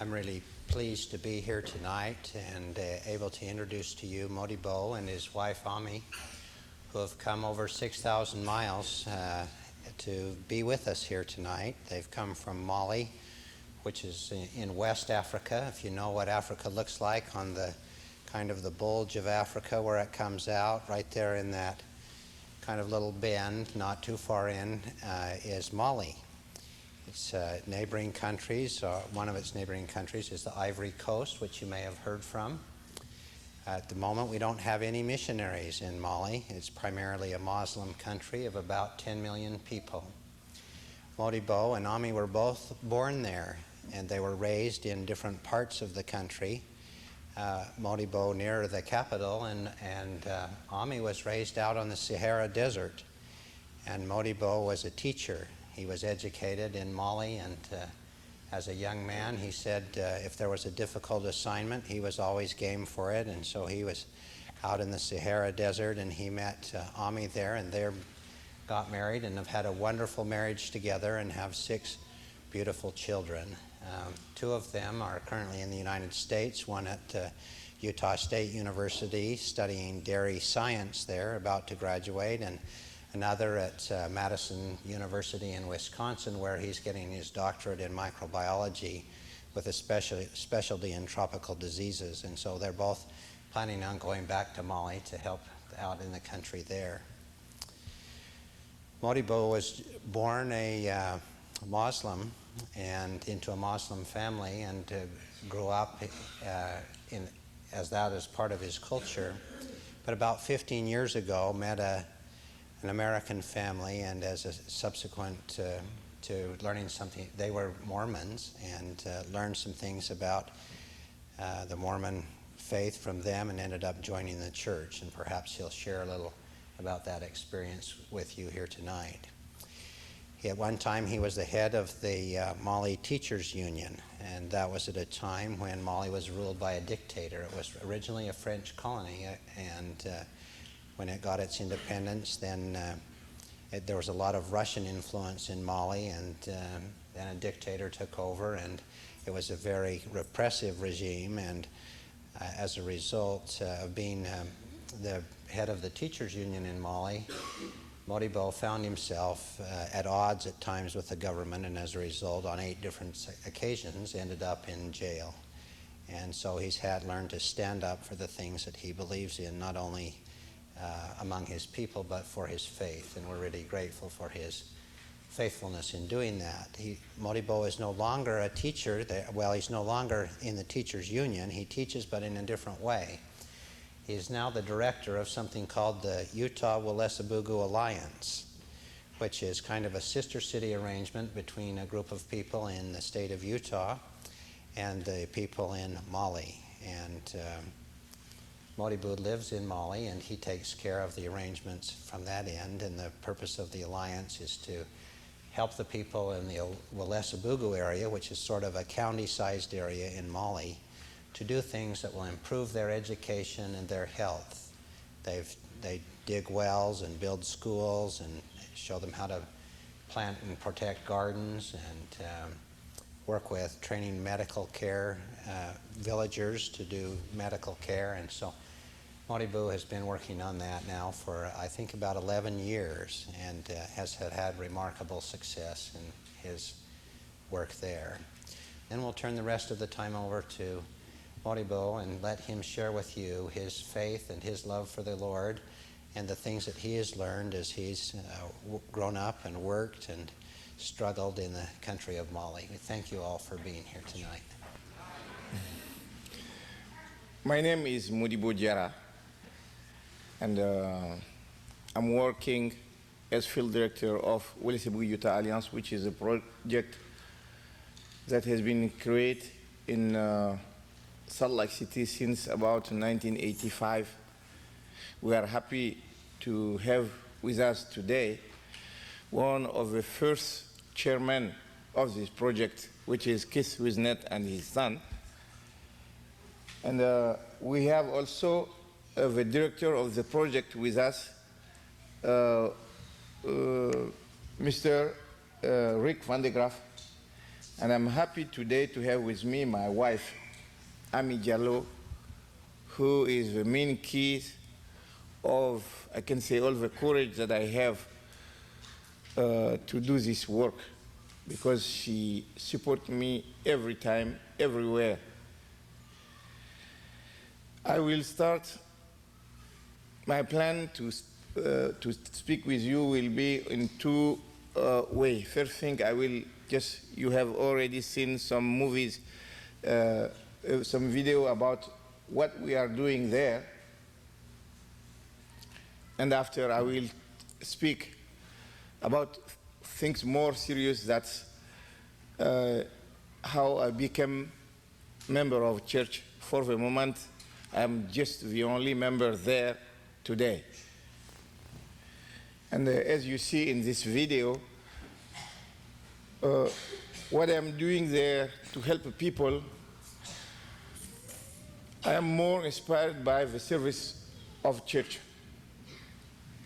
I'm really pleased to be here tonight and able to introduce to you Modibo and his wife Ami, who have come over 6,000 miles to be with us here tonight. They've come from Mali, which is in West Africa. If you know what Africa looks like, on the kind of the bulge of Africa where it comes out, right there in that kind of little bend, not too far in, is Mali. Its neighboring countries, one of its neighboring countries is the Ivory Coast, which you may have heard from. At the moment, we don't have any missionaries in Mali. It's primarily a Muslim country of about 10 million people. Modibo and Ami were both born there, and they were raised in different parts of the country. Modibo near the capital, and Ami was raised out on the Sahara Desert. And Modibo was a teacher. He was educated in Mali, and as a young man, he said if there was a difficult assignment, he was always game for it. And so he was out in the Sahara Desert, and he met Ami there, and they got married and have had a wonderful marriage together and have 6 beautiful children. 2 of them are currently in the United States, one at Utah State University studying dairy science there, about to graduate, and another at Madison University in Wisconsin, where he's getting his doctorate in microbiology with a specialty in tropical diseases. And so they're both planning on going back to Mali to help out in the country there. Modibo was born a Muslim and into a Muslim family, and grew up as that as part of his culture. But about 15 years ago, met an American family, and as a subsequent to learning something, they were Mormons, and learned some things about the Mormon faith from them, and ended up joining the church. And perhaps he'll share a little about that experience with you here tonight. At one time, he was the head of the Mali Teachers Union, and that was at a time when Mali was ruled by a dictator. It was originally a French colony, and when it got its independence, then there was a lot of Russian influence in Mali, and then a dictator took over, and it was a very repressive regime. And as a result of being the head of the Teachers Union in Mali, Modibo found himself at odds at times with the government, and as a result, on 8 different occasions, ended up in jail. And so he's learned to stand up for the things that he believes in, not only among his people, but for his faith. And we're really grateful for his faithfulness in doing that. Modibo is no longer a teacher. Well, he's no longer in the Teachers Union. He teaches, but in a different way. He is now the director of something called the Utah-Welesabugu Alliance, which is kind of a sister city arrangement between a group of people in the state of Utah and the people in Mali. And Modibo lives in Mali, and he takes care of the arrangements from that end. And the purpose of the alliance is to help the people in the Welesabugu area, which is sort of a county-sized area in Mali, to do things that will improve their education and their health. They dig wells and build schools and show them how to plant and protect gardens, and work with training medical care villagers to do medical care. And so Modibo has been working on that now for I think about 11 years, and has had remarkable success in his work there. Then we'll turn the rest of the time over to Modibo and let him share with you his faith and his love for the Lord, and the things that he has learned as he's grown up and worked and struggled in the country of Mali. We thank you all for being here tonight. My name is Modibo Diarra, and I'm working as field director of Welesabugu Utah Alliance, which is a project that has been created in Salt Lake City since about 1985. We are happy to have with us today one of the first chairmen of this project, which is Keith Wisnet and his son. And we have also the director of the project with us, Mr. Rick van de Graaf, And I'm happy today to have with me my wife, Ami Diallo, who is the main key of, I can say, all the courage that I have to do this work, because she supports me every time, everywhere. I will start. My plan to speak with you will be in two ways. First thing, I will just, you have already seen some movies, some video about what we are doing there. And after, I will speak about things more serious, that's how I became member of church. For the moment, I'm just the only member there today. And as you see in this video, what I'm doing there to help people, I am more inspired by the service of church,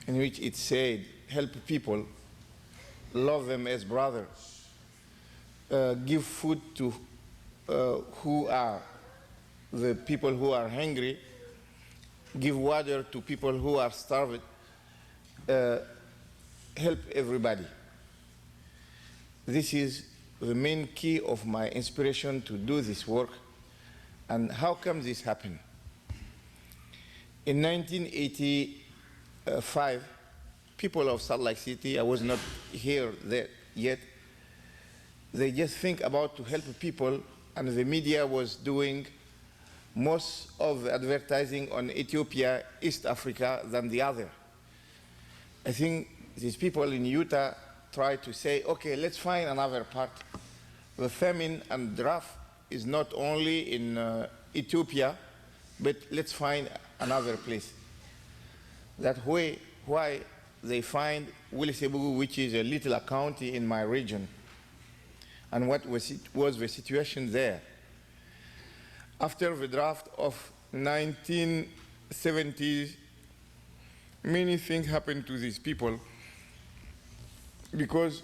in which it said, help people, love them as brothers, give food to who are the people who are hungry, give water to people who are starved, help everybody. This is the main key of my inspiration to do this work. And how come this happened? In 1985, people of Salt Lake City, I was not here yet, they just think about to help people, and the media was doing most of the advertising on Ethiopia, East Africa than the other. I think these people in Utah try to say, okay, let's find another part. The famine and drought is not only in Ethiopia, but let's find another place. That way, why they find Wilisebugu, which is a little county in my region, and what was the situation there. After the draft of 1970s, many things happened to these people because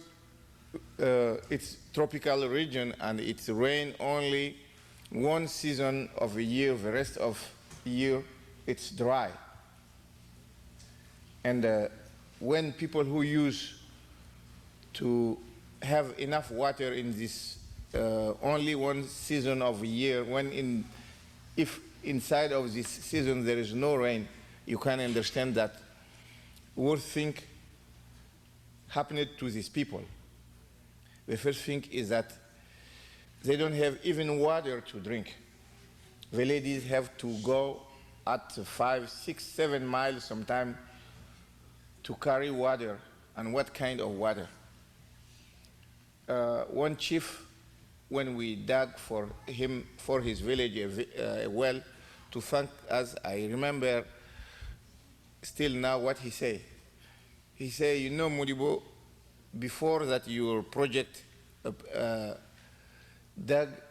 it's tropical region and it's rain only one season of the year, the rest of the year it's dry. And when people who use to have enough water in this only one season of the year, if inside of this season there is no rain, you can understand that worst thing happened to these people. The first thing is that they don't have even water to drink. The ladies have to go at 5, 6, 7 miles sometimes to carry water. And what kind of water? One chief, when we dug for him, for his village, a well to thank us, I remember still now what he said. He said, you know, Modibo, before that your project dug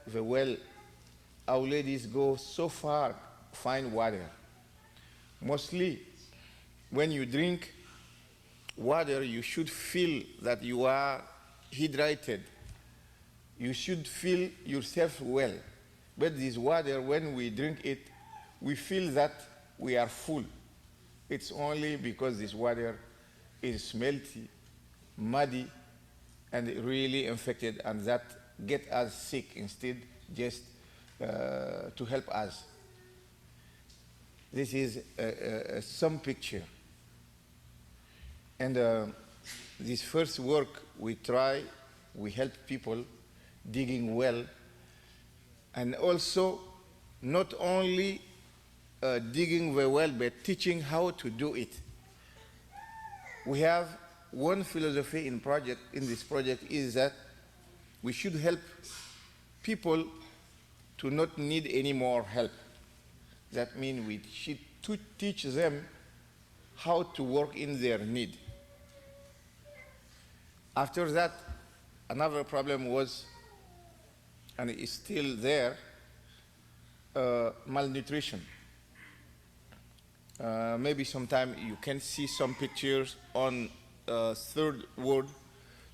the well, our ladies go so far find water. Mostly, when you drink water, you should feel that you are hydrated. You should feel yourself well. But this water, when we drink it, we feel that we are full. It's only because this water is smelty, muddy, and really infected, and that get us sick instead just to help us. This is some picture. And this first work we try, we help people digging well, and also not only digging the well, but teaching how to do it. We have one philosophy in this project is that we should help people to not need any more help. That means we should teach them how to work in their need. After that, another problem was, and is still there, malnutrition. Maybe sometime you can see some pictures on third world.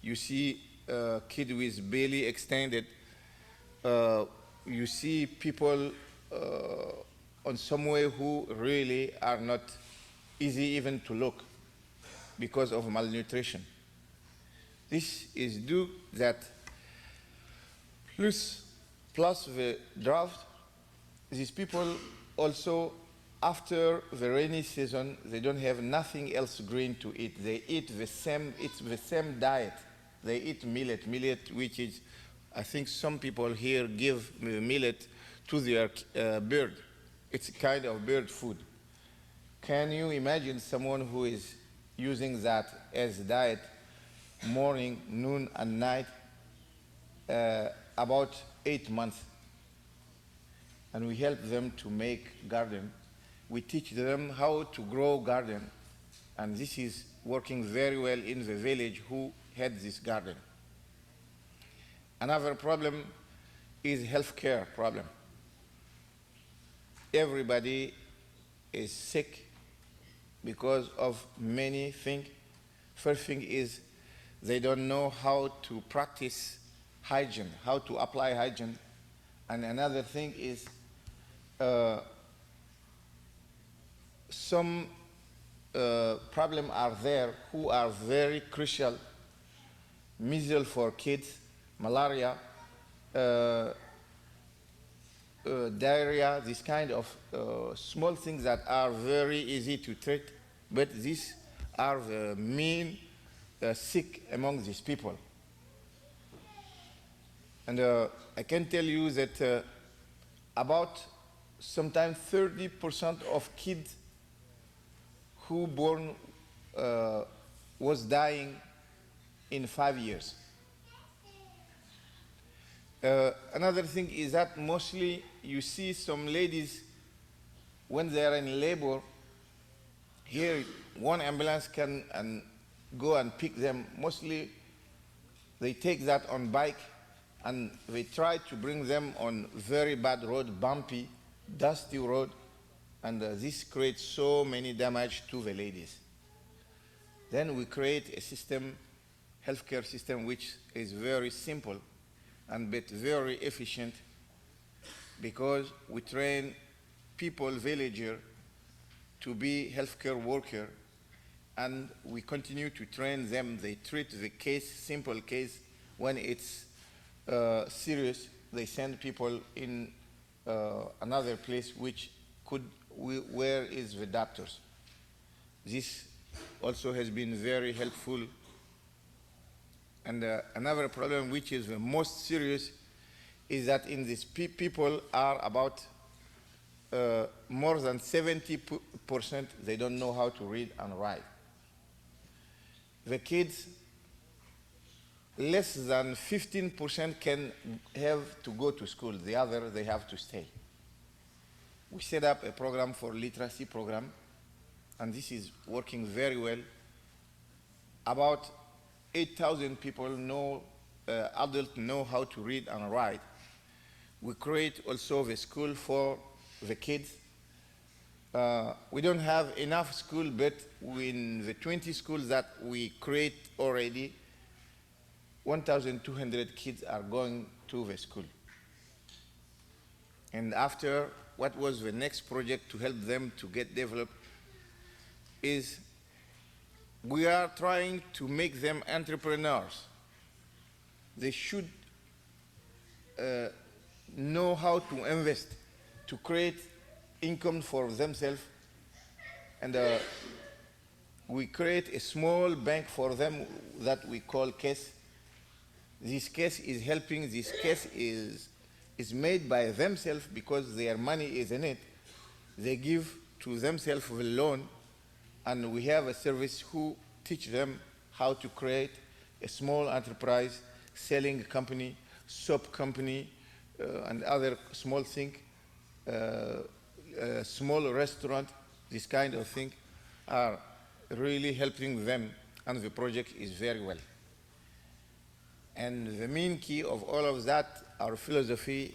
You see kid with belly extended, you see people on some way who really are not easy even to look because of malnutrition. This is due that plus the drought, these people also, after the rainy season, they don't have nothing else green to eat. They eat the same diet. They eat millet, which is, I think some people here give millet to their bird. It's a kind of bird food. Can you imagine someone who is using that as diet morning, noon, and night, about 8 months? And we help them to make garden. We teach them how to grow garden. And this is working very well in the village who had this garden. Another problem is healthcare problem. Everybody is sick because of many things. First thing is they don't know how to practice hygiene, how to apply hygiene. And another thing is some problems are there who are very crucial. Measles for kids, malaria, diarrhea, this kind of small things that are very easy to treat, but these are the main sick among these people. And I can tell you that about sometimes 30% of kids who born was dying in 5 years. Another thing is that mostly you see some ladies when they are in labor, here one ambulance can go and pick them. Mostly they take that on bike and they try to bring them on very bad road, bumpy, dusty road, and this creates so many damage to the ladies. Then we create a system, healthcare system, which is very simple and but very efficient, because we train people, villager, to be healthcare worker, and we continue to train them. They treat the case, simple case. When it's serious, they send people in another place where is the doctors. This also has been very helpful. And another problem, which is the most serious, is that in these people are about more than 70% they don't know how to read and write. The kids, less than 15% can have to go to school. The other, they have to stay. We set up a program for literacy program, and this is working very well. About 8,000 people know, adults know how to read and write. We create also the school for the kids. We don't have enough school, but in the 20 schools that we create already, 1,200 kids are going to the school. And after, what was the next project to help them to get developed is we are trying to make them entrepreneurs. They should know how to invest, to create income for themselves. And we create a small bank for them that we call case. This case is helping. This case is made by themselves because their money is in it. They give to themselves a loan, and we have a service who teach them how to create a small enterprise, selling company, soap company, and other small thing, small restaurant. This kind of thing are really helping them, and the project is very well. And the main key of all of that, our philosophy,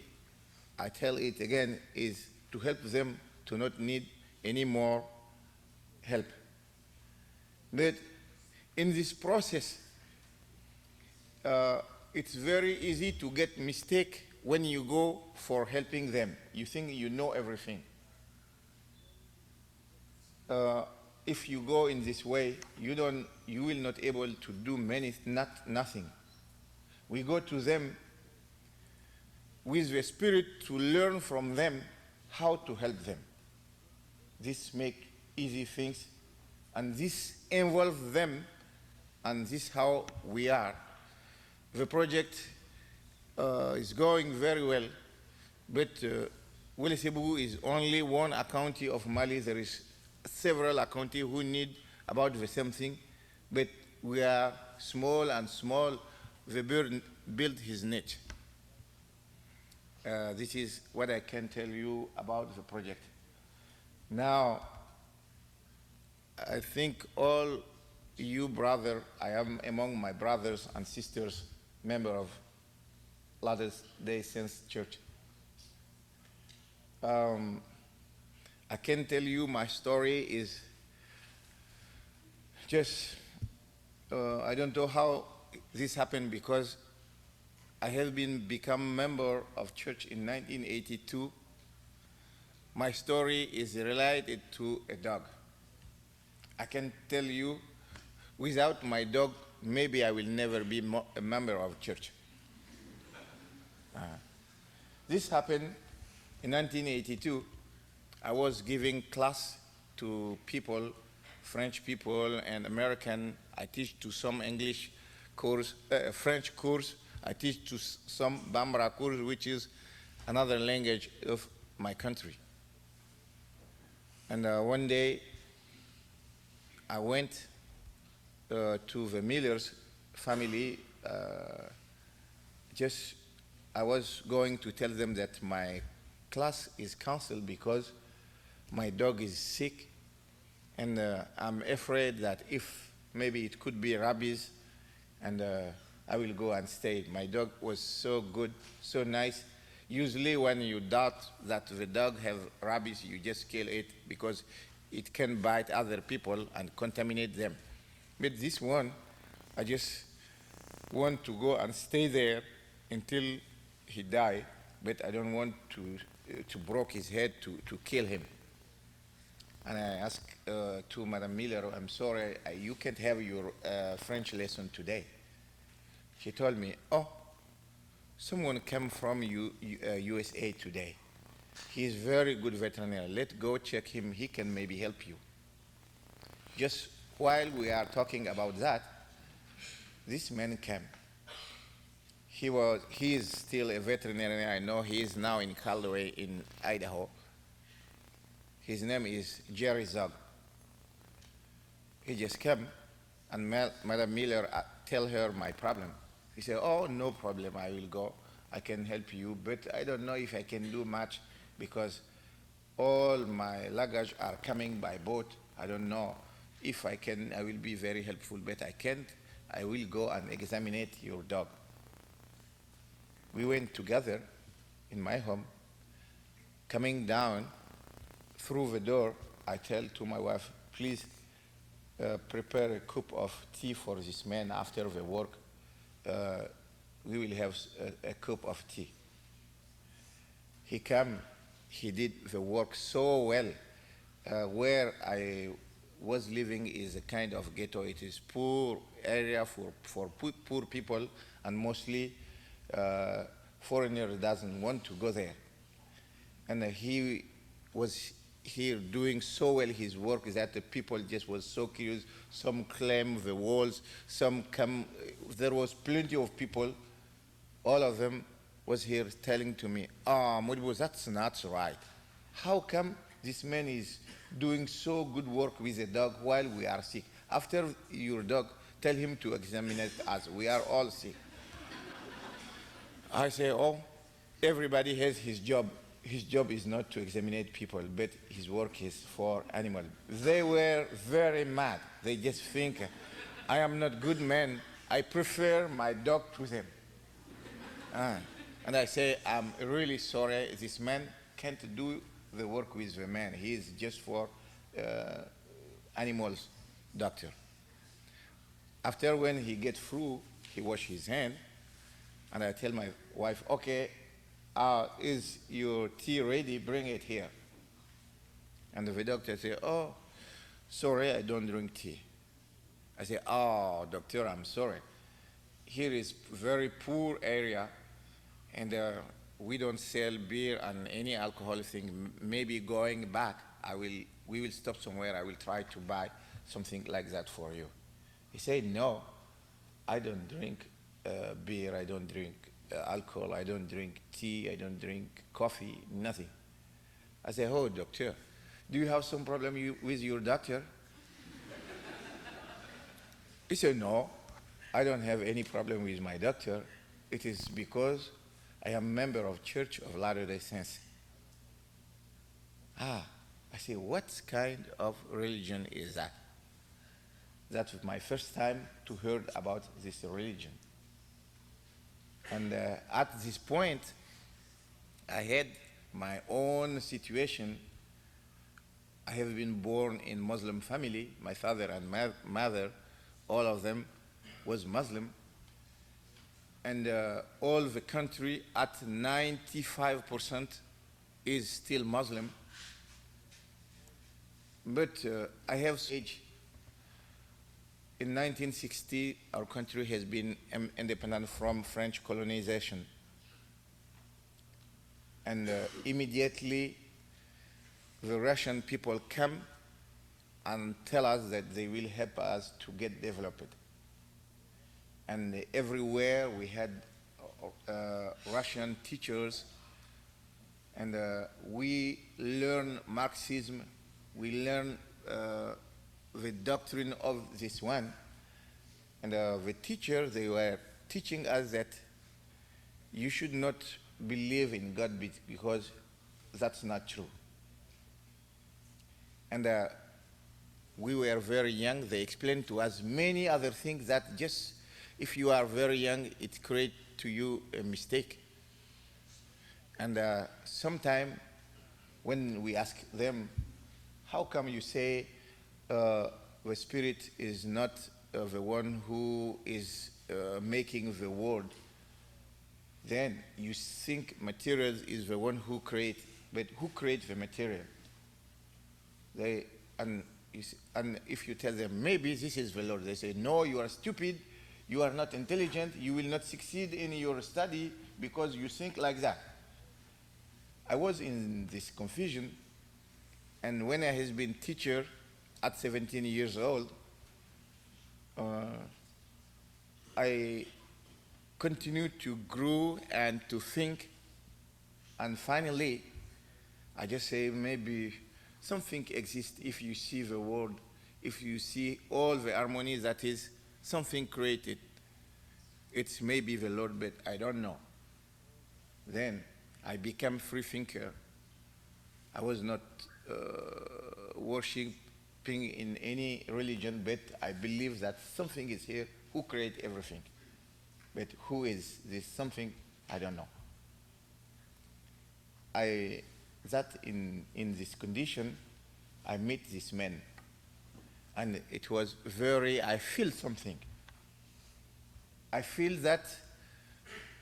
I tell it again, is to help them to not need any more help. But in this process, it's very easy to get mistake when you go for helping them. You think you know everything. If you go in this way, you will not able to do nothing. We go to them with the spirit to learn from them how to help them. This make easy things, and this involve them, and this how we are. The project is going very well, but Welesebugu is only one county of Mali. There is several counties who need about the same thing, but we are small and small. The bird built his net. This is what I can tell you about the project. Now, I think all you brother, I am among my brothers and sisters, member of Latter-day Saints Church. I can tell you my story is just, I don't know how this happened, because I have become member of church in 1982. My story is related to a dog. I can tell you, without my dog, maybe I will never be a member of church. This happened in 1982. I was giving class to people, French people and American. I teach to some English course, French course. I teach to some Bambara course, which is another language of my country. And one day, I went to the Miller's family. I was going to tell them that my class is canceled because my dog is sick, and I'm afraid that if maybe it could be rabies, and I will go and stay. My dog was so good, so nice. Usually when you doubt that the dog have rabies, you just kill it because it can bite other people and contaminate them. But this one, I just want to go and stay there until he die, but I don't want to break his head to kill him. And I asked to Madame Miller, I'm sorry, you can't have your French lesson today. She told me, oh, someone came from USA today. He's very good veterinarian. Let's go check him. He can maybe help you. Just while we are talking about that, this man came. He is still a veterinarian. I know he is now in Caldwell in Idaho. His name is Jerry Zog. He just came, and Madam Miller tell her my problem. He said, oh, no problem, I will go. I can help you, but I don't know if I can do much because all my luggage are coming by boat. I don't know if I can. I will be very helpful, but I can't. I will go and examine your dog. We went together in my home. Coming down through the door, I tell to my wife, please prepare a cup of tea for this man after the work. We will have a cup of tea. He came, he did the work so well. Where I was living is a kind of ghetto. It is poor area for poor people, and mostly foreigners doesn't want to go there. And he was here doing so well his work that the people just was so curious. Some climb the walls, some come. There was plenty of people. All of them was here telling to me, Modibo, that's not right. How come this man is doing so good work with the dog while we are sick? After your dog, tell him to examine us. We are all sick. I say, oh, everybody has his job. His job is not to examine people, but his work is for animals. They were very mad. They just think, I am not good man. I prefer my dog to them. And I say, I'm really sorry. This man can't do the work with the man. He is just for animals doctor. After when he get through, he wash his hand, and I tell my wife, okay, is your tea ready? Bring it here. And the doctor say, oh, sorry, I don't drink tea. I say, oh, doctor, I'm sorry. Here is very poor area, and we don't sell beer and any alcohol thing. Maybe going back, we will stop somewhere. I will try to buy something like that for you. He said, no, I don't drink beer. I don't drink alcohol. I don't drink tea. I don't drink coffee. Nothing. I said, oh, doctor, do you have some problem with your doctor? He said, no, I don't have any problem with my doctor. It is because I am a member of Church of Latter-day Saints. I say, what kind of religion is that? That was my first time to hear about this religion. And at this point, I had my own situation. I have been born in Muslim family. My father and my mother, all of them was Muslim. And all the country at 95% is still Muslim. But I have age. In 1960, our country has been independent from French colonization. And immediately, the Russian people come and tell us that they will help us to get developed. And everywhere we had Russian teachers, and we learn Marxism, we learn the doctrine of this one. And the teacher, they were teaching us that you should not believe in God because that's not true. And we were very young. They explained to us many other things that just, if you are very young, it creates to you a mistake. And sometime when we ask them, how come you say the Spirit is not the one who is making the world? Then you think materials is the one who creates, but who creates the material? And if you tell them, maybe this is the Lord, they say, no, you are stupid, you are not intelligent, you will not succeed in your study because you think like that. I was in this confusion, and when I has been teacher at 17 years old, I continued to grow and to think, and finally, I just say maybe something exists if you see the world, if you see all the harmony that is something created. It's maybe the Lord, but I don't know. Then I became free thinker. I was not worshiping in any religion, but I believe that something is here who created everything. But who is this something? I don't know. In this condition, I meet this man. And it was I feel something. I feel that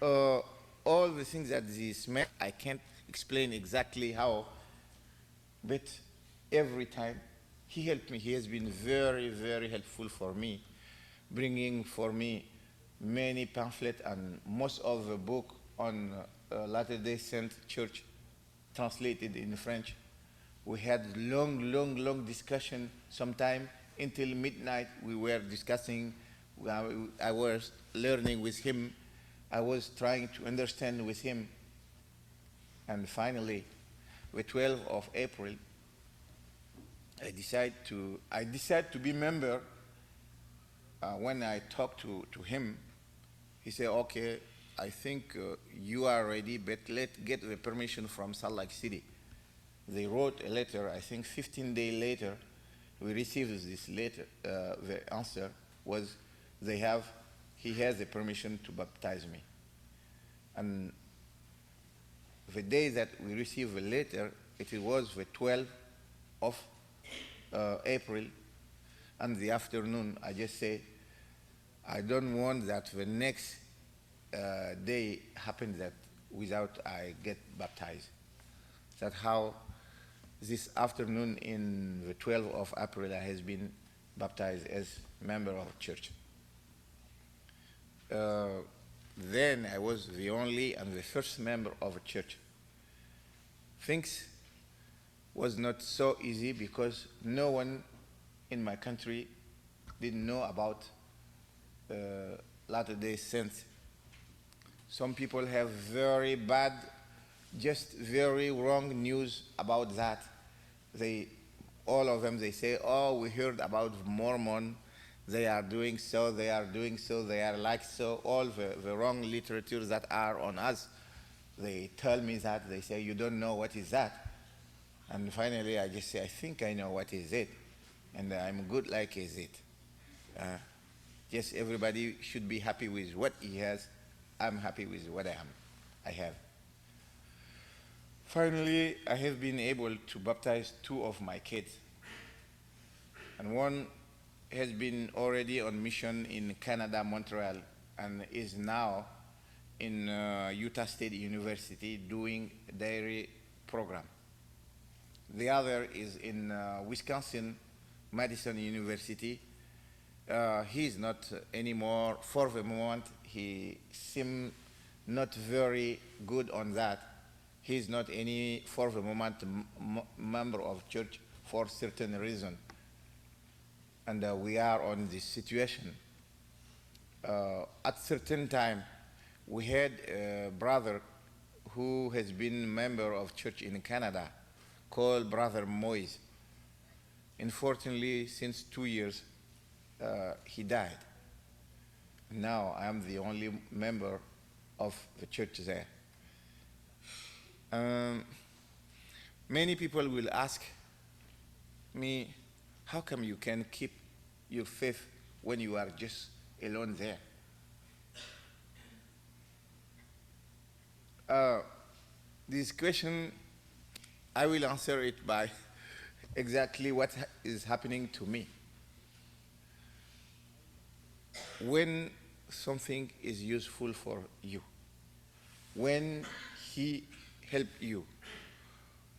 all the things that this man, I can't explain exactly how, but every time he helped me. He has been very, very helpful for me, bringing for me many pamphlets and most of the book on Latter-day Saint Church translated in French. We had long discussion sometime until midnight. We were discussing. I was learning with him. I was trying to understand with him. And finally, the 12th of April, I decide to be member. When I talked to him, he said, okay, I think you are ready, but let's get the permission from Salt Lake City. They wrote a letter. I think 15 days later, we received this letter. The answer was he has the permission to baptize me. And the day that we received the letter, it was the 12th of April, and the afternoon, I just say, I don't want that the next day happens that without I get baptized. That's how this afternoon in the 12th of April I has been baptized as member of church. Then I was the only and the first member of a church. Things was not so easy because no one in my country didn't know about Latter-day Saints. Some people have very bad, just very wrong news about that. All of them, they say, oh, we heard about Mormon, they are doing so, they are doing so, they are like so, all the wrong literature that are on us. They tell me that, they say, you don't know what is that. And finally, I just say, I think I know what is it. And I'm good like is it. Yes, everybody should be happy with what he has. I'm happy with what I have. Finally, I have been able to baptize 2 of my kids. And one has been already on mission in Canada, Montreal, and is now in Utah State University doing dairy program. The other is in Wisconsin, Madison University. He's not anymore, for the moment, he seems not very good on that. He's not any, for the moment, member of church for certain reason. And we are on this situation. At certain time, we had a brother who has been member of church in Canada called Brother Moise. Unfortunately, since 2 years, he died. Now I am the only member of the church there. Many people will ask me, how come you can keep your faith when you are just alone there? This question, I will answer it by exactly what is happening to me. When something is useful for you, when he help you,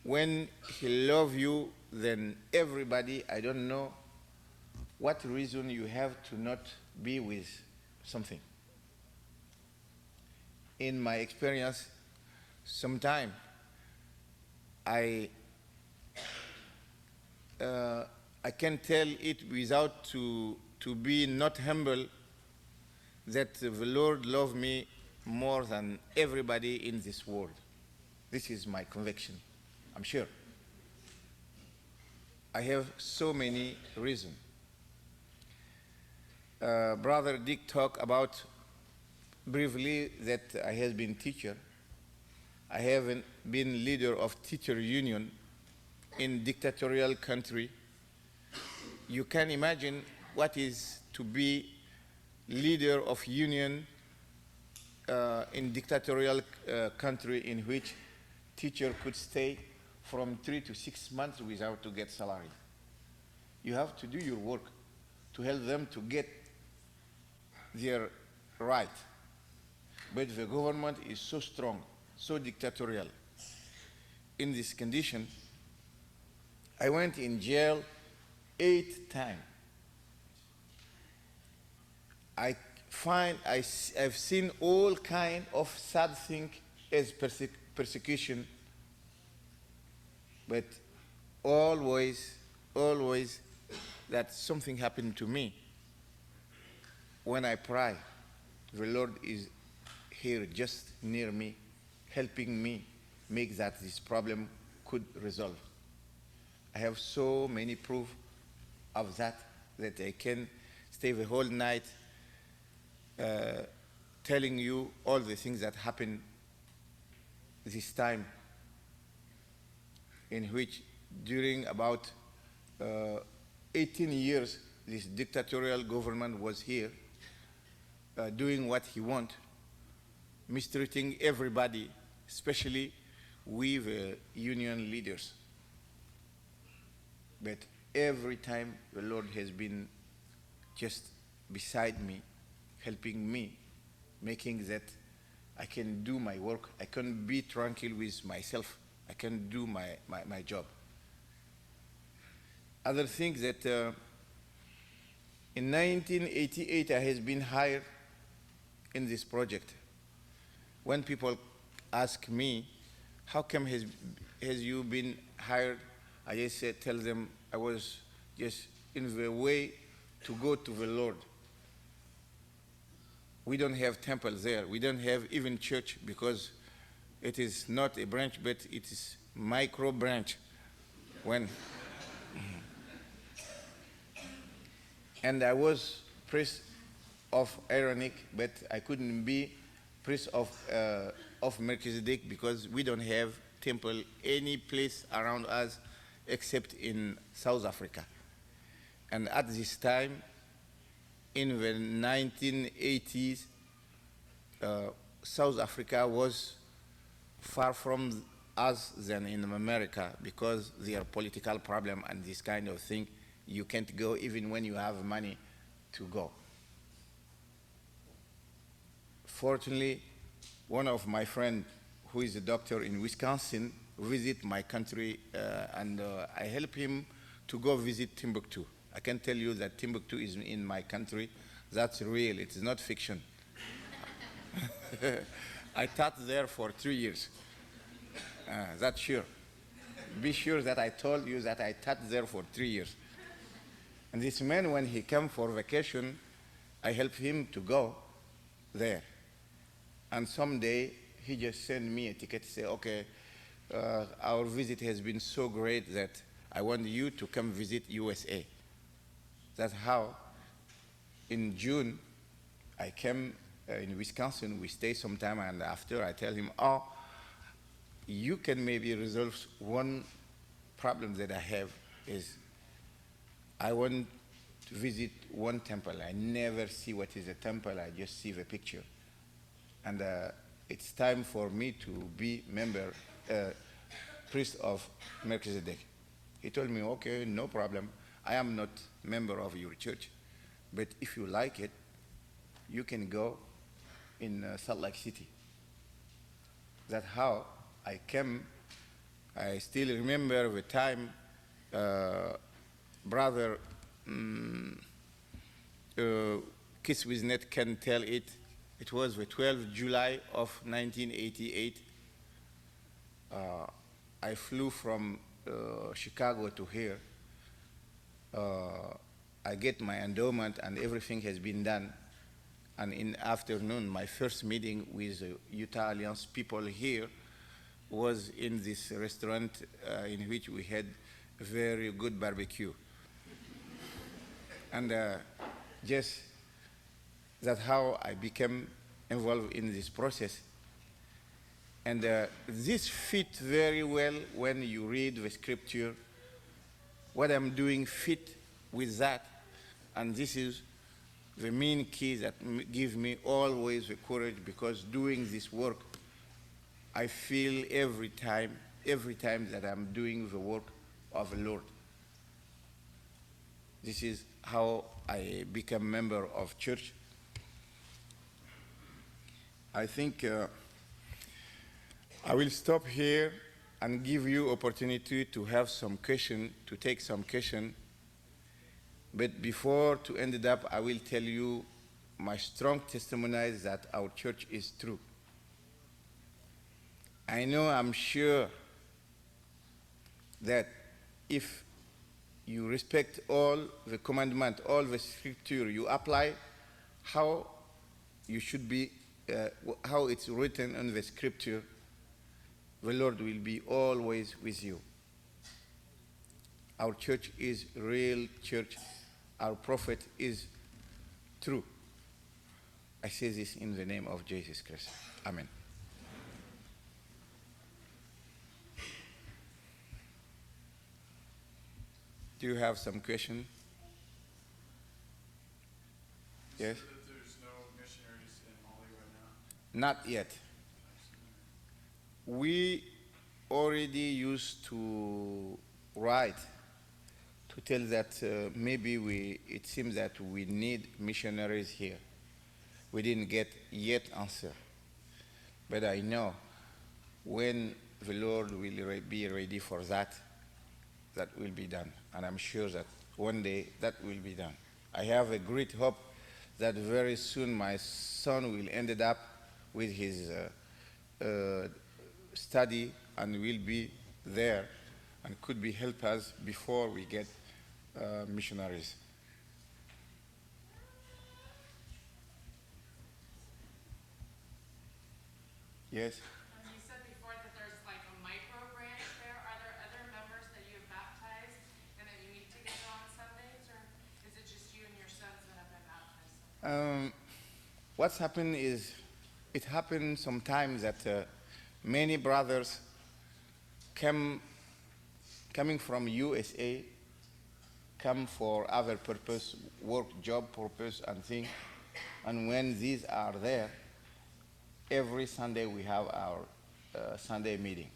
when he love you, then everybody, I don't know what reason you have to not be with something. In my experience, sometimes I can tell it without to be not humble that the Lord loved me more than everybody in this world. This is my conviction, I'm sure. I have so many reasons. Brother Dick talked about briefly that I have been teacher. I haven't been leader of teacher union in dictatorial country. You can imagine what is to be leader of union in dictatorial country in which teacher could stay from 3 to 6 months without to get salary. You have to do your work to help them to get their right. But the government is so strong, so dictatorial. In this condition, I went in jail 8 times. I've seen all kind of sad things as persecution, but always that something happened to me. When I pray, the Lord is here just near me, helping me make that this problem could resolve. I have so many proof of that I can stay the whole night telling you all the things that happened this time, in which during about 18 years this dictatorial government was here doing what he want, mistreating everybody, especially we the union leaders. But every time the Lord has been just beside me, helping me, making that I can do my work. I can be tranquil with myself. I can do my job. Other things that in 1988 I has been hired in this project. When people ask me, how come has you been hired? I just tell them I was just in the way to go to the Lord. We don't have temple there. We don't have even church because it is not a branch, but it is micro branch. When and I was priest of Aaronic, but I couldn't be priest of Melchizedek because we don't have temple any place around us except in South Africa. And at this time, in the 1980s, South Africa was far from us than in America because there are political problem and this kind of thing. You can't go even when you have money to go. Fortunately, one of my friends who is a doctor in Wisconsin visit my country and I help him to go visit Timbuktu. I can tell you that Timbuktu is in my country. That's real. It is not fiction. I taught there for 3 years. That's sure. Be sure that I told you that I taught there for 3 years. And this man, when he came for vacation, I helped him to go there. And someday, he just sent me a ticket to say, okay, our visit has been so great that I want you to come visit USA. That's how, in June, I came in Wisconsin. We stay some time, and after I tell him, oh, you can maybe resolve one problem that I have is I want to visit one temple. I never see what is a temple. I just see the picture. And it's time for me to be member, priest of Melchizedek. He told me, okay, no problem. I am not member of your church, but if you like it, you can go in Salt Lake City. That's how I came. I still remember the time brother Kiss with Net can tell it. It was the 12th July of 1988. I flew from Chicago to here. I get my endowment and everything has been done. And in afternoon, my first meeting with Utah Alliance people here was in this restaurant in which we had a very good barbecue. And just that's how I became involved in this process. And this fit very well when you read the scripture. What I'm doing fit with that. And this is the main key that gives me always the courage, because doing this work, I feel every time that I'm doing the work of the Lord. This is how I become member of church. I think I will stop here and give you opportunity to have some question, to take some question. But before to end it up, I will tell you my strong testimony is that our church is true. I know, I'm sure that if you respect all the commandment, all the scripture, you apply how you should be, how it's written in the scripture, the Lord will be always with you. Our church is real church. Our prophet is true. I say this in the name of Jesus Christ. Amen. Do you have some question? Yes? So that there's no missionaries in Mali right now? Not yet. We already used to write to tell that maybe it seems that we need missionaries here. we didn't get yet answer. But I know when the Lord will be ready for that, that will be done. And I'm sure that one day that will be done. I have a great hope that very soon my son will end up with his study and will be there and could be help us before we get missionaries. Yes. You said before that there's like a micro branch there. Are there other members that you have baptized and that you meet together on Sundays, or is it just you and your sons that have been baptized? What's happened is, it happens sometimes that many brothers coming from USA come for other purpose, work, job purpose, and things. And when these are there, every Sunday we have our Sunday meeting.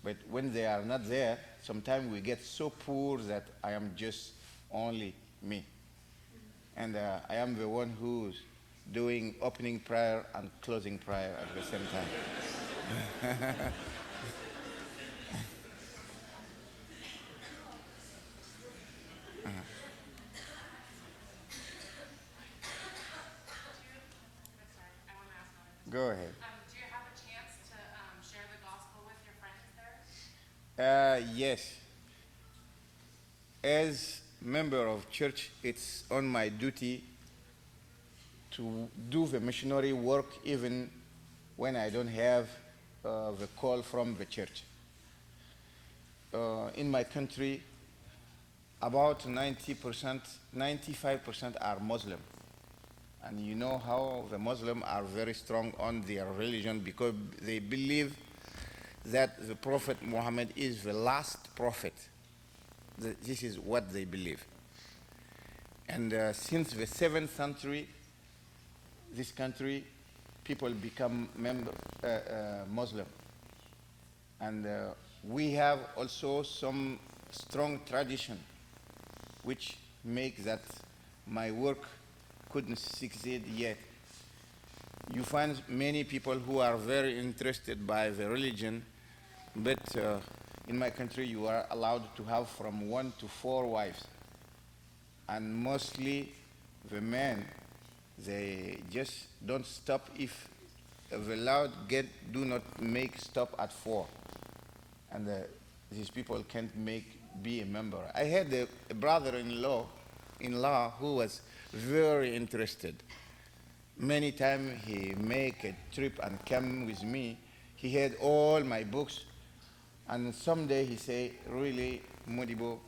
But when they are not there, sometimes we get so poor that I am just only me. And I am the one who's doing opening prayer and closing prayer at the same time. I want to ask another question. Go ahead. Do you have a chance to share the gospel with your friends there? Yes. As member of church, it's on my duty to do the missionary work even when I don't have the call from the church. In my country, about 90%, 95% are Muslim. And you know how the Muslims are very strong on their religion because they believe that the Prophet Muhammad is the last prophet. This is what they believe. And since the 7th century, this country, people become Muslim. And we have also some strong tradition which make that my work couldn't succeed yet. You find many people who are very interested by the religion, but in my country you are allowed to have from 1 to 4 wives. And mostly the men, they just don't stop if the loud do not make stop at 4. And these people can't be a member. I had a brother-in-law who was very interested. Many times he make a trip and come with me. He had all my books. And someday he say, really, Modibo,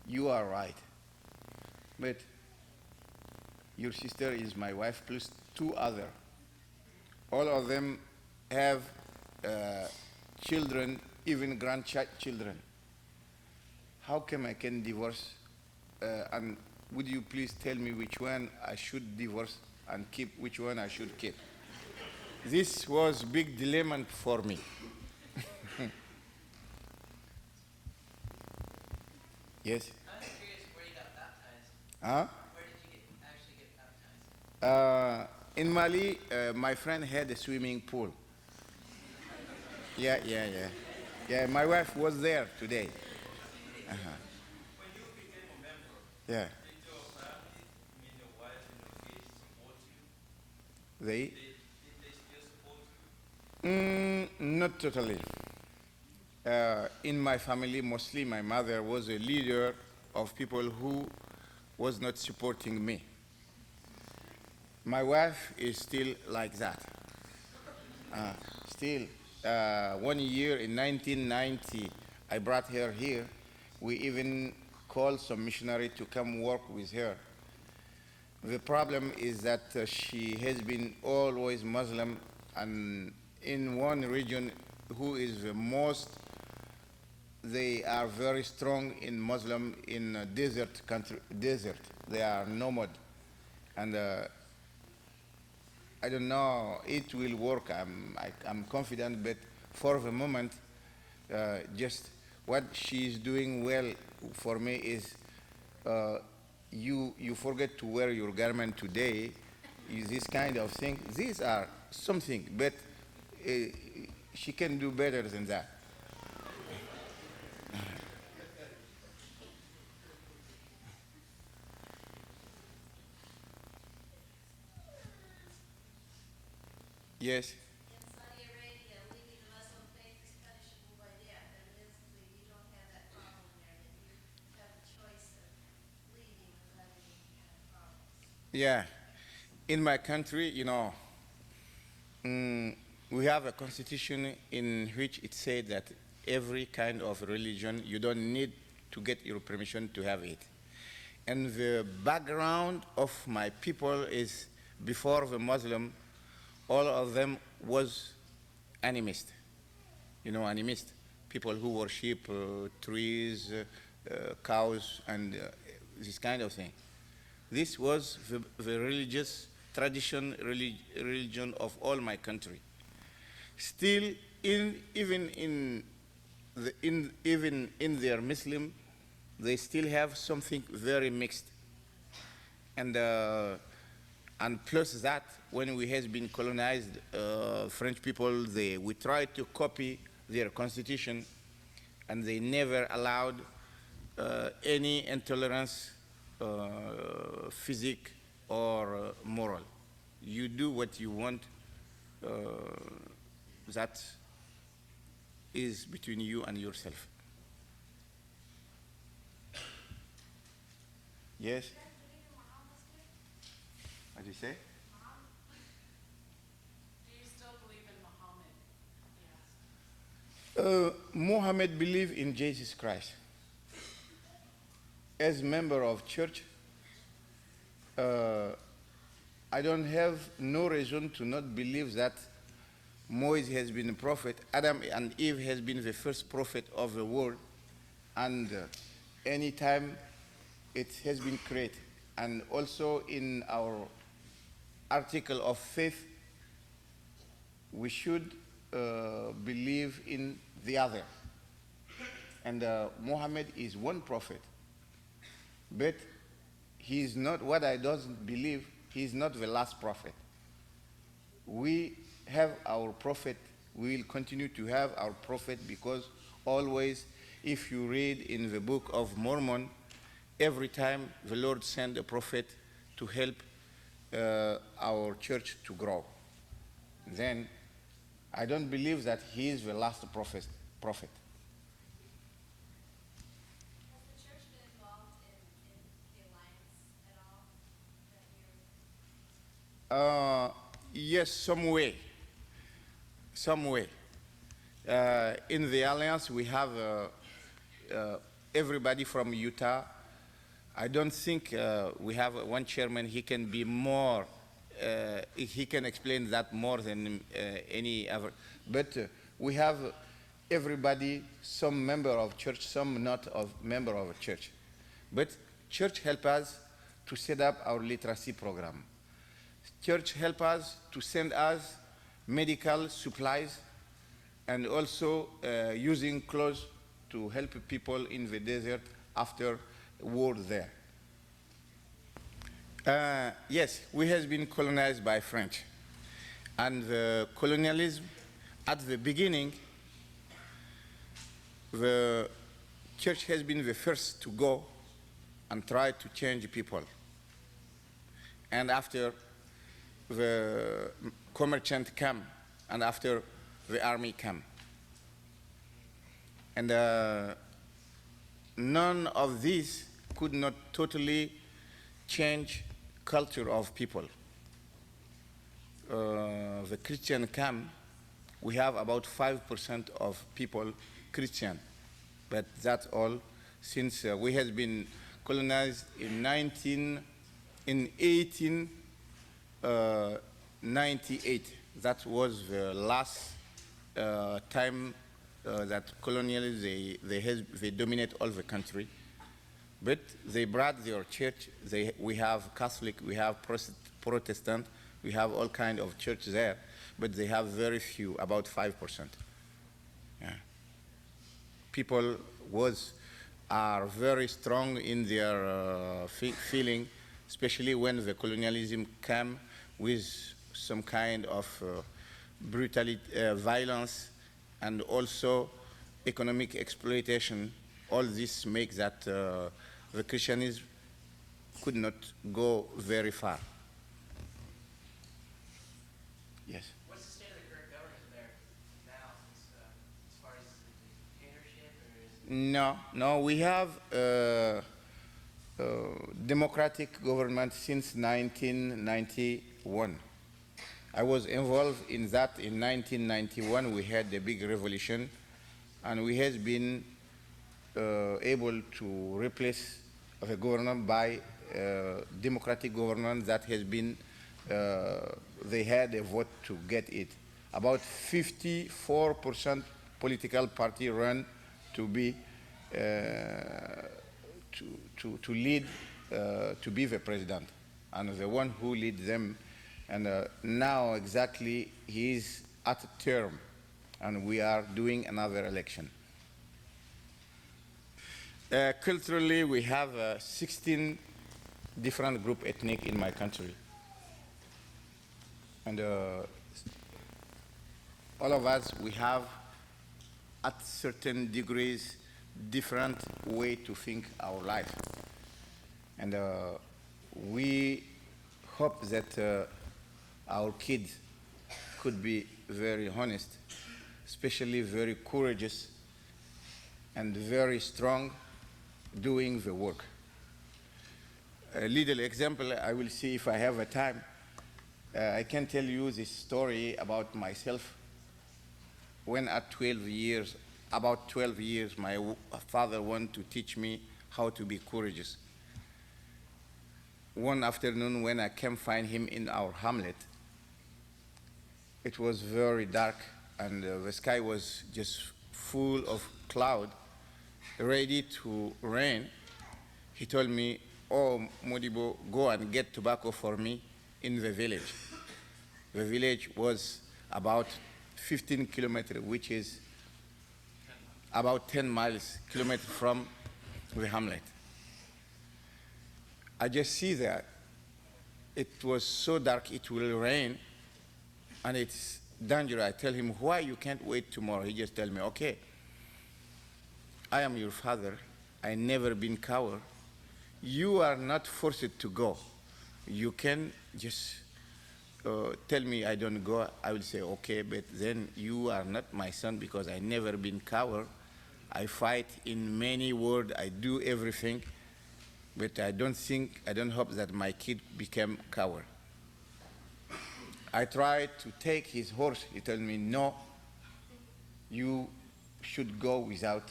you are right. But your sister is my wife plus 2 others. All of them have children, even grandchildren. How come I can divorce? And would you please tell me which one I should divorce and keep, which one I should keep? This was big dilemma for me. Yes? I was curious where you got baptized. Huh? Where did you actually get baptized? In Mali, my friend had a swimming pool. Yeah. Yeah, my wife was there today. Uh-huh. When you became a member, Yeah. did your family, I mean your wife and your kids, support you? They? Did they still support you? Not totally. In my family, mostly my mother was a leader of people who was not supporting me. My wife is still like that. Still, 1 year in 1990, I brought her here. We even called some missionary to come work with her. The problem is that she has been always Muslim, and in one region who is the most, they are very strong in Muslim in a desert country, desert. They are nomad. And I don't know, it will work. I'm confident, but for the moment, just what she is doing well for me is you forget to wear your garment today, this kind of thing. These are something, but she can do better than that. Yes. In Saudi Arabia, leaving the Muslim faith is punishable by death. Evidently, you don't have that problem there, that you have the choice of leaving without any kind of problems. Yeah. In my country, you know, we have a constitution in which it said that every kind of religion, you don't need to get your permission to have it. And the background of my people is before the Muslim, all of them was animist. You know, animist, people who worship trees, cows, and this kind of thing. This was the religious tradition, religion of all my country. Still, even in their Muslim, they still have something very mixed. And plus that, when we has been colonized, French people, we tried to copy their constitution, and they never allowed any intolerance, physique or moral. You do what you want. That is between you and yourself. Yes? What do you say? Do you still believe in Muhammad? Yes. Muhammad believed in Jesus Christ. As member of church, I don't have no reason to not believe that Moses has been a prophet, Adam and Eve has been the first prophet of the world, and any time it has been created. And also in our article of faith, we should believe in the other. And Muhammad is one prophet, but he is not, what I don't believe, he is not the last prophet. We have our prophet, we will continue to have our prophet, because always, if you read in the book of Mormon, every time the Lord sent a prophet to help our church to grow. Then I don't believe that he is the last prophet. Has the church been involved in the alliance at all? That you're Yes, some way. In the alliance, we have everybody from Utah. I don't think we have one chairman. He can be more. He can explain that more than any other. But we have everybody, some member of church, some not of member of a church. But church help us to set up our literacy program. Church help us to send us medical supplies, and also using clothes to help people in the desert after war there. Yes, we have been colonized by French. And the colonialism, at the beginning, the church has been the first to go and try to change people. And after the commerciant come, and after the army come. And none of these could not totally change culture of people. The Christian come, we have about 5% of people Christian, but that's all. Since we have been colonized in 1898, that was the last time that colonialism they dominate all the country. But they brought their church. We have Catholic, we have Protestant, we have all kind of church there, but they have very few, about 5%. Yeah. People are very strong in their feeling, especially when the colonialism came. with some kind of brutality, violence, and also economic exploitation. All this makes that the Christianism could not go very far. Yes. What's the state of the current government there now, since, as far as the dictatorship, or is it? No, we have democratic government since 1991. I was involved in that in 1991. We had a big revolution, and we have been able to replace the government by democratic government that has been, they had a vote to get it. About 54% political party run to be, to lead, to be the president. And the one who leads them, and now exactly he is at term, and we are doing another election. Culturally, we have 16 different group ethnic in my country. And all of us, we have at certain degrees different way to think our life. And we hope that our kids could be very honest, especially very courageous and very strong doing the work. A little example, I will see if I have a time. I can tell you this story about myself. When at 12 years, about 12 years, my father wanted to teach me how to be courageous. One afternoon when I came find him in our hamlet, it was very dark and the sky was just full of cloud, ready to rain. He told me, "Oh, Modibo, go and get tobacco for me in the village." The village was about 15 kilometers, which is about 10 miles kilometers from the hamlet. I just see that it was so dark, it will rain, and it's dangerous. I tell him, "Why you can't wait tomorrow?" He just tell me, "Okay, I am your father. I never been coward. You are not forced to go. You can just tell me I don't go. I will say, okay, but then you are not my son because I never been coward. I fight in many words. I do everything, but I don't hope that my kid become coward." I tried to take his horse. He told me, "No, you should go without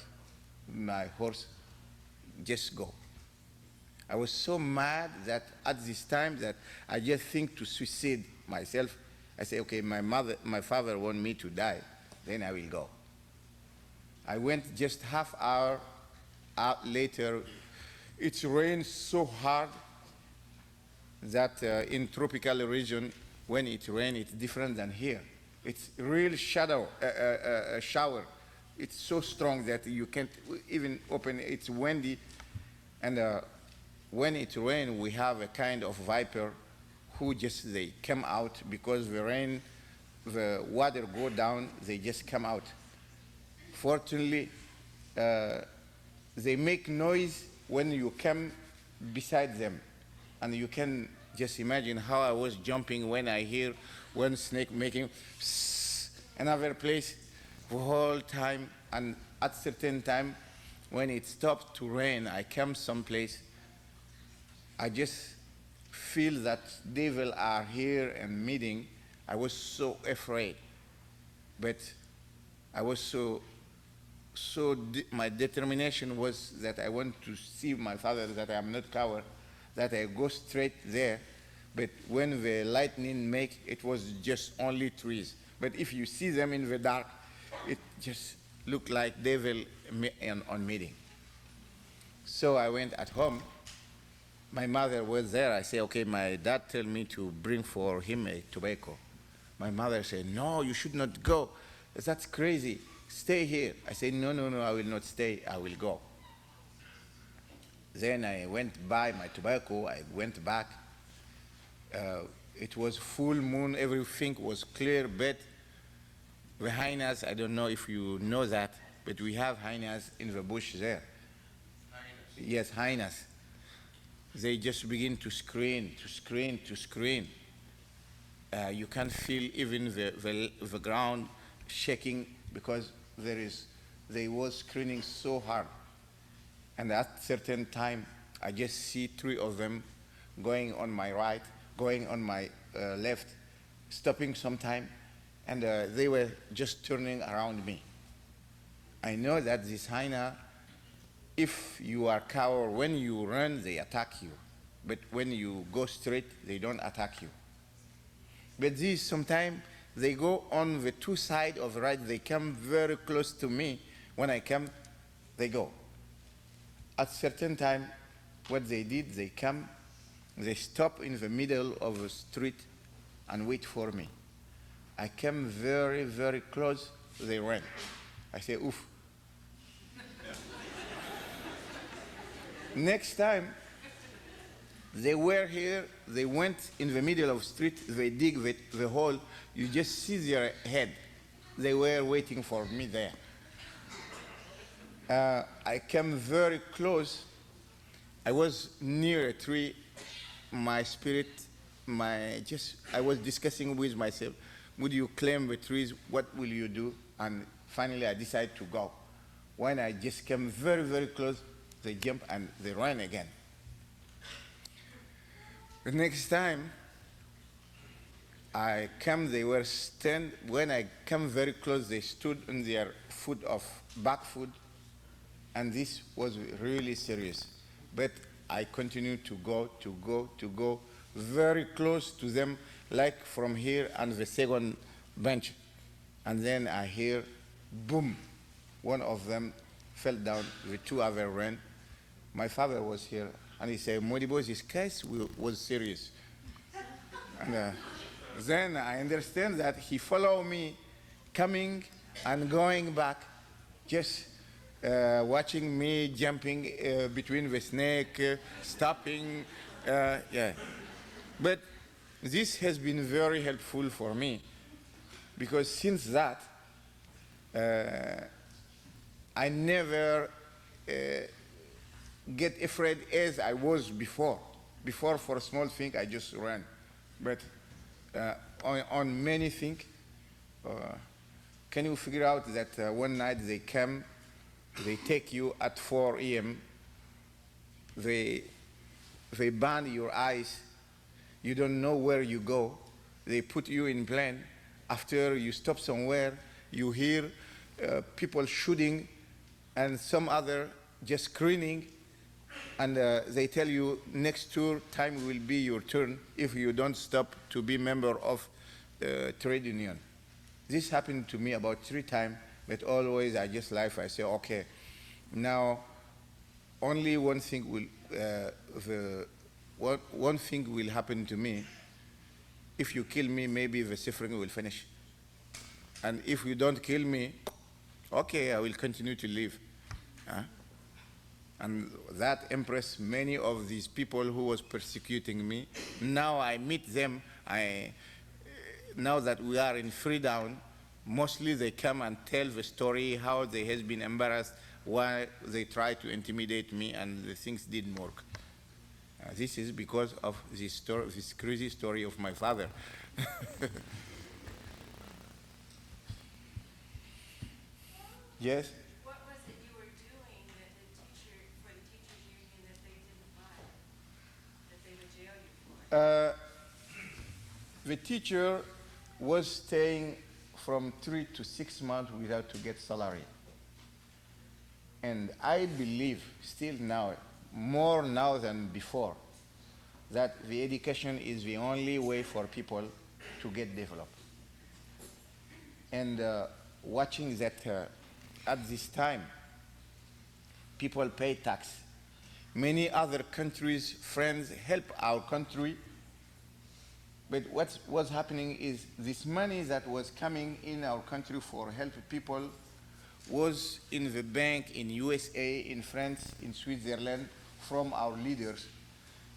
my horse. Just go." I was so mad that at this time that I just think to suicide myself. I say, okay, my father want me to die, then I will go. I went just half hour later. It rained so hard that in tropical region, when it rains, it's different than here. It's real shower. It's so strong that you can't even open it. It's windy. And when it rains, we have a kind of viper who just, they come out because the rain, the water go down, they just come out. Fortunately, they make noise when you come beside them. And you can just imagine how I was jumping when I hear one snake making psss, another place the whole time. And at certain time, when it stopped to rain, I come someplace, I just feel that devil are here and meeting. I was so afraid. But I was my determination was that I want to see my father, that I am not coward, that I go straight there. But when the lightning make, it was just only trees. But if you see them in the dark, it just looked like devil on meeting. So I went at home. My mother was there. I said, okay, my dad told me to bring for him a tobacco. My mother said, "No, you should not go. That's crazy. Stay here." I said, no, I will not stay. I will go. Then I went buy my tobacco. I went back. it was full moon, everything was clear, but the hyenas, I don't know if you know that, but we have hyenas in the bush there. Hyenas. Yes, hyenas. They just begin to scream, to scream, to scream. You can feel even the ground shaking because they was screaming so hard. And at certain time, I just see three of them going on my right, going on my left, stopping sometime, and they were just turning around me. I know that this hyena, if you are coward, when you run, they attack you. But when you go straight, they don't attack you. But these sometimes they go on the two sides of the right. They come very close to me. When I come, they go. At certain time, what they did, they come, they stop in the middle of the street and wait for me. I came very, very close. They ran. I say, oof. Next time, they were here, they went in the middle of the street, they dig the hole, you just see their head. They were waiting for me there. I came very close. I was near a tree. My spirit, I was discussing with myself, would you claim the trees, what will you do? And finally I decided to go. When I just came very, very close, they jump and they ran again. The next time I came, they were stand. When I came very close, they stood on their foot of back foot, and this was really serious. But I continued to go, very close to them, like from here and the second bench. And then I hear, boom, one of them fell down, the two other ran. My father was here, and he said, Modibo, this case was serious. And then I understand that he followed me, coming and going back, just watching me jumping between the snake, stopping, yeah. But this has been very helpful for me, because since that, I never get afraid as I was before. Before, for a small thing, I just ran. But on many things, can you figure out that one night they come, they take you at 4 a.m., they ban your eyes, you don't know where you go, they put you in plane, after you stop somewhere, you hear people shooting and some other just screaming, and they tell you next tour time will be your turn if you don't stop to be member of trade union. This happened to me about 3 times, but always I just laugh. I say, okay, now only one thing will happen to me. If you kill me, maybe the suffering will finish. And if you don't kill me, okay, I will continue to live. And that impressed many of these people who was persecuting me. Now I meet them. Now that we are in freedom, mostly they come and tell the story how they has been embarrassed, why they tried to intimidate me, and the things didn't work. This is because of this story, this crazy story of my father. Yes. What was it you were doing that for the teachers union that they didn't buy, that they would jail you for? The teacher was staying from 3 to 6 months without to get salary. And I believe still now, more now than before, that the education is the only way for people to get developed. And watching that at this time, people pay tax. Many other countries, friends, help our country. But what's happening is this money that was coming in our country for help people was in the bank in USA, in France, in Switzerland, from our leaders.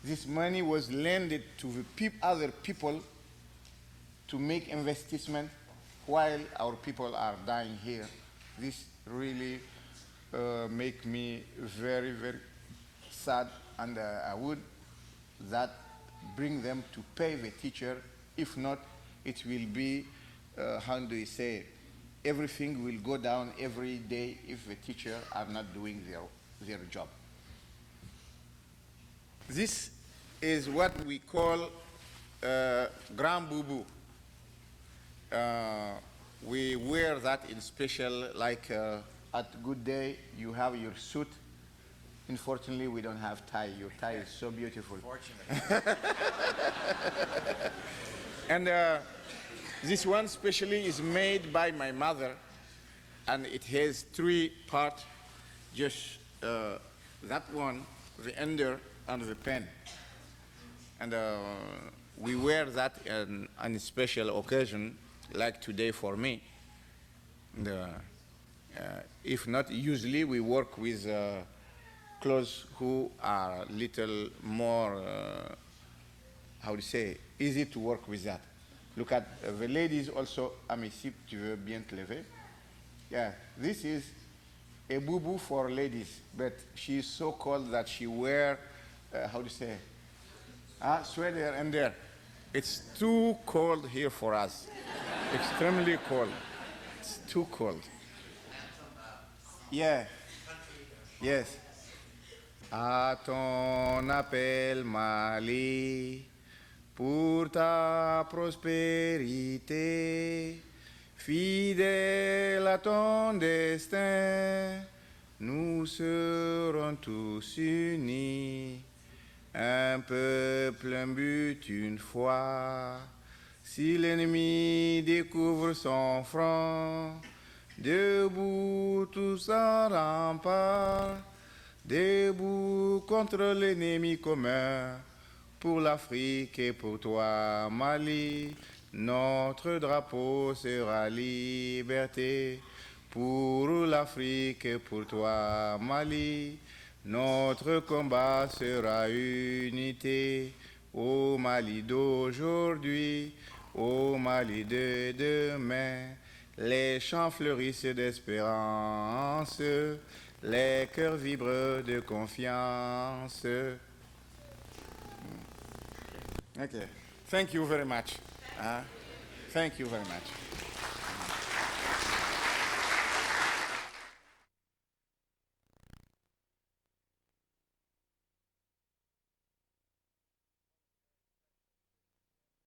this money was lended to the other people to make investment while our people are dying here. This really make me very, very sad, and I would that bring them to pay the teacher. If not, it will be, how do you say, everything will go down every day if the teacher are not doing their job. This is what we call grand boubou. We wear that in special, like at Good Day, you have your suit. Unfortunately, we don't have tie. Your tie is so beautiful. Fortunately. And this one specially is made by my mother, and it has 3 parts, just that one, the under, and the pen. And we wear that on a special occasion, like today for me. And, if not, usually we work with clothes who are a little more, how to say, easy to work with that. Look at the ladies also. Ami, si tu veux bien te lever. Yeah, this is a boubou for ladies, but she is so cold that she wear, how do you say, sweater and there. It's too cold here for us. Extremely cold. It's too cold. Yeah. Yes. À ton appel, Mali, pour ta prospérité, fidèle à ton destin, nous serons tous unis, un peuple, un but, une foi. Si l'ennemi découvre son front, debout tous en rempart, debout contre l'ennemi commun, pour l'Afrique et pour toi, Mali, notre drapeau sera liberté. Pour l'Afrique et pour toi, Mali, notre combat sera unité. Au Mali d'aujourd'hui, au Mali de demain, les champs fleurissent d'espérance, les cœurs vibrent de confiance. Okay. Thank you very much. Thank you very much.